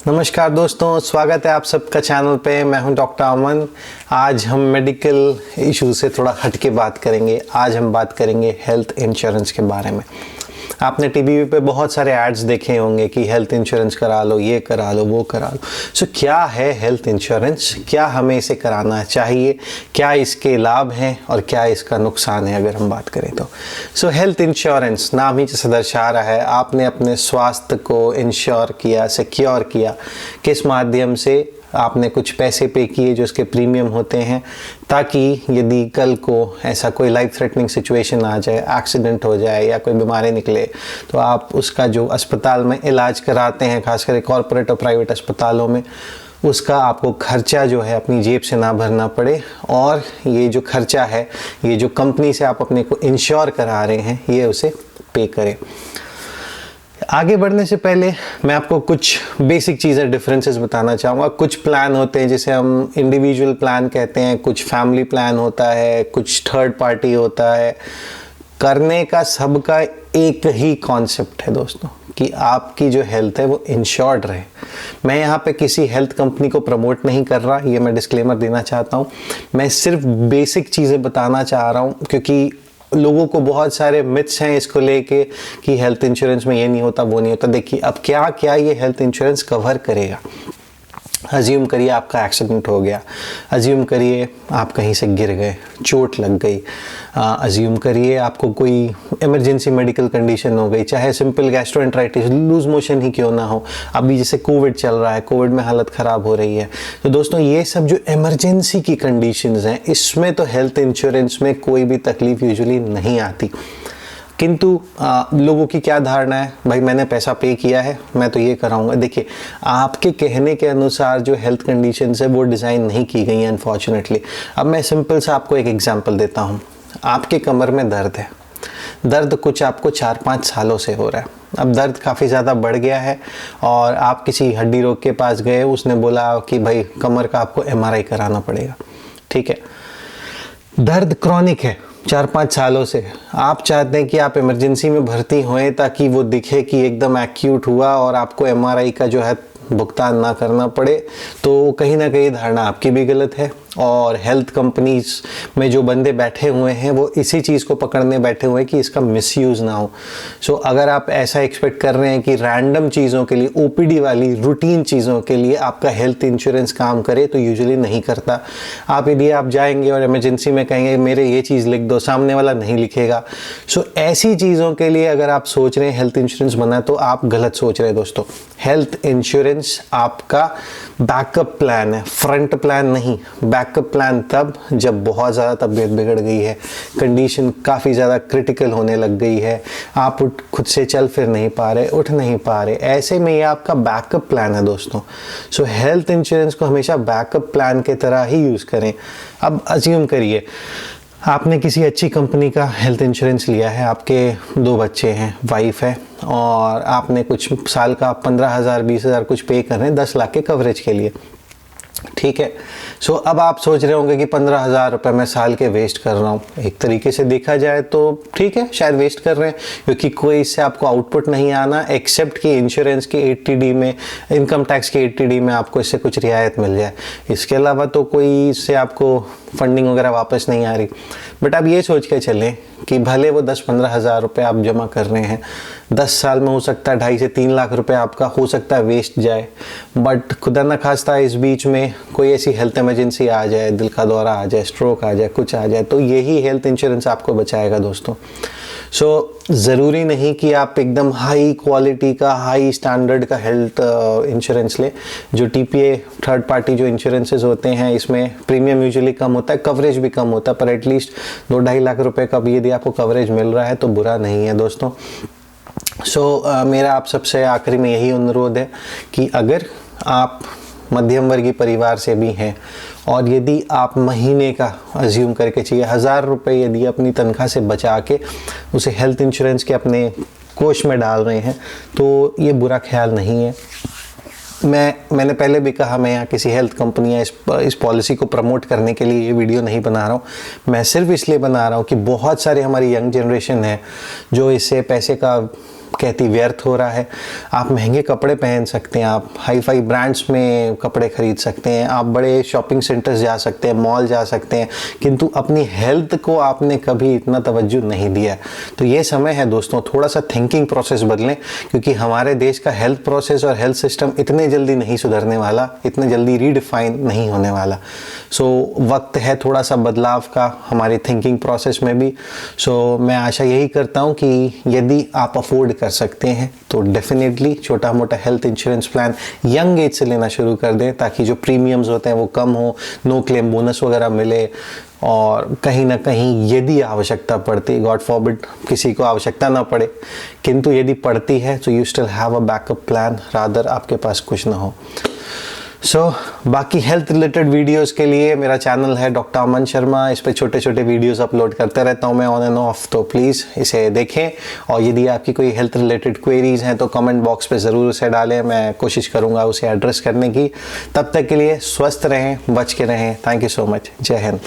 नमस्कार दोस्तों, स्वागत है आप सबका चैनल पे। मैं हूं डॉक्टर अमन। आज हम मेडिकल इशू से थोड़ा हट के बात करेंगे। आज हम बात करेंगे हेल्थ इंश्योरेंस के बारे में। आपने टीवी पे बहुत सारे एड्स देखे होंगे कि हेल्थ इंश्योरेंस करा लो, ये करा लो, वो करा लो। सो क्या है हेल्थ इंश्योरेंस? क्या हमें इसे कराना चाहिए? क्या इसके लाभ हैं और क्या इसका नुकसान है अगर हम बात करें तो? सो हेल्थ इंश्योरेंस नाम ही जैसे दर्शा रहा है, आपने अपने स्वास्थ्य को इंश्योर किया, सिक्योर किया। किस माध्यम से? आपने कुछ पैसे पे किए जो उसके प्रीमियम होते हैं, ताकि यदि कल को ऐसा कोई लाइफ थ्रेटनिंग सिचुएशन आ जाए, एक्सीडेंट हो जाए या कोई बीमारी निकले, तो आप उसका जो अस्पताल में इलाज कराते हैं, खासकर कॉर्पोरेट और प्राइवेट अस्पतालों में, उसका आपको खर्चा जो है अपनी जेब से ना भरना पड़े। और ये जो खर्चा है, ये जो कंपनी से आप अपने को इंश्योर करा रहे हैं, ये उसे पे करें। आगे बढ़ने से पहले मैं आपको कुछ बेसिक चीज़ें, डिफरेंसेस बताना चाहूँगा। कुछ प्लान होते हैं जिसे हम इंडिविजुअल प्लान कहते हैं, कुछ फैमिली प्लान होता है, कुछ थर्ड पार्टी होता है। करने का सबका एक ही कॉन्सेप्ट है दोस्तों, कि आपकी जो हेल्थ है वो इंश्योर्ड रहे। मैं यहाँ पे किसी हेल्थ कंपनी को प्रमोट नहीं कर रहा, ये मैं डिस्क्लेमर देना चाहता हूँ। मैं सिर्फ बेसिक चीज़ें बताना चाह रहा हूँ, क्योंकि लोगों को बहुत सारे मिथ्स हैं इसको लेके कि हेल्थ इंश्योरेंस में ये नहीं होता, वो नहीं होता। देखिए, अब क्या क्या ये हेल्थ इंश्योरेंस कवर करेगा। अज्यूम करिए आपका एक्सीडेंट हो गया, अज्यूम करिए आप कहीं से गिर गए, चोट लग गई, अज्यूम करिए आपको कोई इमरजेंसी मेडिकल कंडीशन हो गई, चाहे सिंपल गैस्ट्रोएंटराइटिस, लूज मोशन ही क्यों ना हो। अभी जैसे कोविड चल रहा है, कोविड में हालत ख़राब हो रही है। तो दोस्तों, ये सब जो इमरजेंसी की कंडीशंस हैं, इसमें तो हेल्थ इंश्योरेंस में कोई भी तकलीफ यूजुअली नहीं आती। किंतु लोगों की क्या धारणा है, भाई मैंने पैसा पे किया है, मैं तो ये कराऊंगा। देखिए, आपके कहने के अनुसार जो हेल्थ कंडीशंस है वो डिज़ाइन नहीं की गई हैं अनफॉर्चुनेटली। अब मैं सिंपल सा आपको एक एग्जांपल देता हूँ। आपके कमर में दर्द है, दर्द कुछ आपको 4-5 सालों से हो रहा है। अब दर्द काफ़ी ज़्यादा बढ़ गया है और आप किसी हड्डी रोग के पास गए, उसने बोला कि भाई कमर का आपको MRI कराना पड़ेगा। ठीक है, दर्द क्रॉनिक है 4-5 सालों से। आप चाहते हैं कि आप इमरजेंसी में भर्ती होएं ताकि वो दिखे कि एकदम एक्यूट हुआ और आपको MRI का जो है भुगतान ना करना पड़े। तो कहीं ना कहीं धारणा आपकी भी गलत है और हेल्थ कंपनीज में जो बंदे बैठे हुए हैं वो इसी चीज़ को पकड़ने बैठे हुए हैं कि इसका मिसयूज़ ना हो। सो अगर आप ऐसा एक्सपेक्ट कर रहे हैं कि रैंडम चीज़ों के लिए, OPD वाली रूटीन चीज़ों के लिए आपका हेल्थ इंश्योरेंस काम करे, तो यूजुअली नहीं करता। यदि आप जाएंगे और इमरजेंसी में कहेंगे मेरे ये चीज़ लिख दो, सामने वाला नहीं लिखेगा। सो ऐसी चीज़ों के लिए अगर आप सोच रहे हैं हेल्थ इंश्योरेंस बना, तो आप गलत सोच रहे हैं दोस्तों। हेल्थ इंश्योरेंस आपका बैकअप प्लान है, फ्रंट प्लान नहीं। बैकअप प्लान तब जब बहुत ज़्यादा तबीयत बिगड़ गई है, कंडीशन काफ़ी ज़्यादा क्रिटिकल होने लग गई है, आप खुद से चल फिर नहीं पा रहे, उठ नहीं पा रहे, ऐसे में ये आपका बैकअप प्लान है दोस्तों। सो हेल्थ इंश्योरेंस को हमेशा बैकअप प्लान के तरह ही यूज़ करें। अब अज्यूम करिए आपने किसी अच्छी कंपनी का हेल्थ इंश्योरेंस लिया है, आपके 2 बच्चे हैं, वाइफ है, और आपने कुछ साल का 15,000 20,000 कुछ पे कर रहे हैं 10 लाख के कवरेज के लिए। ठीक है, सो अब आप सोच रहे होंगे कि 15,000 रुपये मैं साल के वेस्ट कर रहा हूँ। एक तरीके से देखा जाए तो ठीक है, शायद वेस्ट कर रहे हैं, क्योंकि कोई इससे आपको आउटपुट नहीं आना, एक्सेप्ट कि इंश्योरेंस के 80D में, इनकम टैक्स के 80D में आपको इससे कुछ रियायत मिल जाए। इसके अलावा तो कोई इससे आपको फंडिंग वगैरह वापस नहीं आ रही। बट आप ये सोच के चलें कि भले वो 10-15 हज़ार रुपये आप जमा कर रहे हैं, 10 साल में हो सकता है 2.5 से 3 लाख रुपए आपका हो सकता है वेस्ट जाए। बट खुदा न खास्ता इस बीच में कोई ऐसी हेल्थ इमरजेंसी आ जाए, दिल का दौरा आ जाए, स्ट्रोक आ जाए, कुछ आ जाए, तो यही हेल्थ इंश्योरेंस आपको बचाएगा दोस्तों। सो ज़रूरी नहीं कि आप एकदम हाई क्वालिटी का, हाई स्टैंडर्ड का हेल्थ इंश्योरेंस लें। जो TPA थर्ड पार्टी जो इंश्योरेंसेज होते हैं, इसमें प्रीमियम यूजुअली कम होता है, कवरेज भी कम होता है, पर एटलीस्ट 2-2.5 लाख रुपए का भी यदि आपको कवरेज मिल रहा है तो बुरा नहीं है दोस्तों। मेरा आप सबसे आखिरी में यही अनुरोध है कि अगर आप मध्यम वर्गीय परिवार से भी हैं और यदि आप महीने का अज्यूम करके चाहिए 1,000 रुपये यदि अपनी तनख्वाह से बचा के उसे हेल्थ इंश्योरेंस के अपने कोष में डाल रहे हैं, तो ये बुरा ख्याल नहीं है। मैंने पहले भी कहा, मैं यहाँ किसी हेल्थ कंपनी या इस पॉलिसी को प्रमोट करने के लिए ये वीडियो नहीं बना रहा हूँ। मैं सिर्फ इसलिए बना रहा हूँ कि बहुत सारी हमारी यंग जनरेशन है जो इससे पैसे का कहती व्यर्थ हो रहा है। आप महंगे कपड़े पहन सकते हैं, आप हाई फाई ब्रांड्स में कपड़े खरीद सकते हैं, आप बड़े शॉपिंग सेंटर्स जा सकते हैं, मॉल जा सकते हैं, किंतु अपनी हेल्थ को आपने कभी इतना तवज्जो नहीं दिया। तो ये समय है दोस्तों, थोड़ा सा थिंकिंग प्रोसेस बदलें, क्योंकि हमारे देश का हेल्थ प्रोसेस और हेल्थ सिस्टम इतने जल्दी नहीं सुधरने वाला, इतने जल्दी रीडिफाइन नहीं होने वाला। सो वक्त है थोड़ा सा बदलाव का हमारी थिंकिंग प्रोसेस में भी। सो मैं आशा यही करता हूँ कि यदि आप अफोर्ड कर सकते हैं तो डेफिनेटली छोटा मोटा health insurance plan young age से लेना शुरू कर दें, ताकि जो प्रीमियम्स होते हैं वो कम हो, नो क्लेम बोनस वगैरह मिले, और कहीं ना कहीं यदि आवश्यकता पड़ती, गॉड फॉरबिड किसी को आवश्यकता ना पड़े, किंतु यदि पड़ती है तो you still have a backup plan, rather आपके पास कुछ ना हो। बाकी हेल्थ रिलेटेड वीडियोस के लिए मेरा चैनल है डॉक्टर अमन शर्मा, इस पे छोटे छोटे वीडियोस अपलोड करते रहता हूँ मैं ऑन एंड ऑफ, तो प्लीज़ इसे देखें। और यदि आपकी कोई हेल्थ रिलेटेड क्वेरीज हैं तो कमेंट बॉक्स पे ज़रूर उसे डालें, मैं कोशिश करूँगा उसे एड्रेस करने की। तब तक के लिए स्वस्थ रहें, बच के रहें। Thank you so much. जय हिंद।